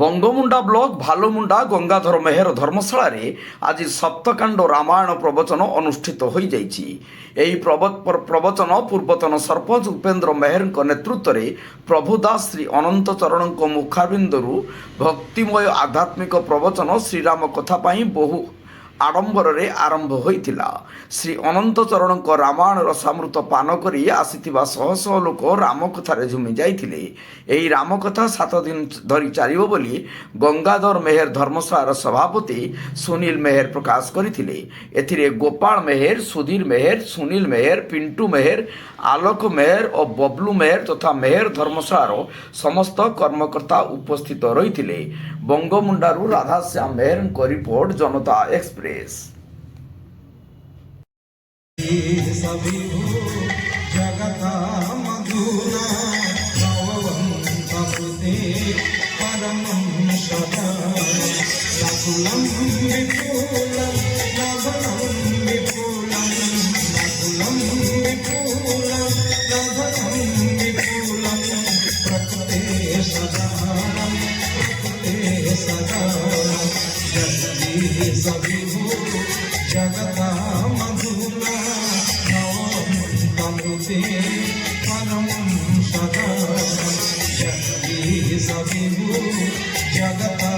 বঙ্গমুন্ডা block ভালুমুন্ডা Gangadhar Meher ধর্মশালায় আজ সপ্তকাণ্ড রামায়ণ প্রবচন অনুষ্ঠিত হয়ে যাইছি। এই প্রবচন পূর্বতন সরপঞ্চ উপেন্দ্র মেহেরଙ୍କ নেতৃত্বে প্রভুদাস শ্রী ଅନନ୍ତ ଚରଣଙ୍କ ମୁଖାରବିନ୍ଦରୁ ଭକ୍ତିମୟ ଆଧ୍ୟାତ୍ମିକ ପ୍ରବଚନ ଶ୍ରୀରାମ କଥା ପାଇଁ ବହୁ ଆଡ଼ମ୍ବରରେ ଆରମ୍ଭ ହୋଇଥିଲା। ଶ୍ରୀ ଅନନ୍ତ ଚରଣଙ୍କ ରାମାୟଣର ସାମୃତ ପାନ କରି ଆସିଥିବା ଶହ ଶହ ଲୋକ ରାମକଥାରେ ଝୁମି ଯାଇଥିଲେ। ଏହି ରାମକଥା 7 ଦିନ ଧରି ଚାଲିବ ବୋଲି ଗଙ୍ଗାଧର ମେହେର ଧର୍ମଶାଳାର ସଭାପତି ସୁନୀଲ ମେହେର ପ୍ରକାଶ କରିଥିଲେ। ଏଥିରେ ଗୋପାଳ ମେହେର, ସୁଧୀର ମେହେର, ସୁନୀଲ ମେହେର, ପିଣ୍ଟୁ ମେହେର, ଆଲୋକ ମେହେର ଓ ବବଲୁ ମେହେର ତଥା ମେହେର ଧର୍ମଶାଳାର ସମସ୍ତ କର୍ମକର୍ତ୍ତା ଉପସ୍ଥିତ ରହିଥିଲେ। ବଙ୍ଗମୁଣ୍ଡାରୁ ରାଧାଶ୍ୟାମ ମେହେରଙ୍କ ରିପୋର୍ଟ, ଜନତା ଏକ୍ସପ୍ରେସ। जगता मधुना नवमृते परम सदा जगता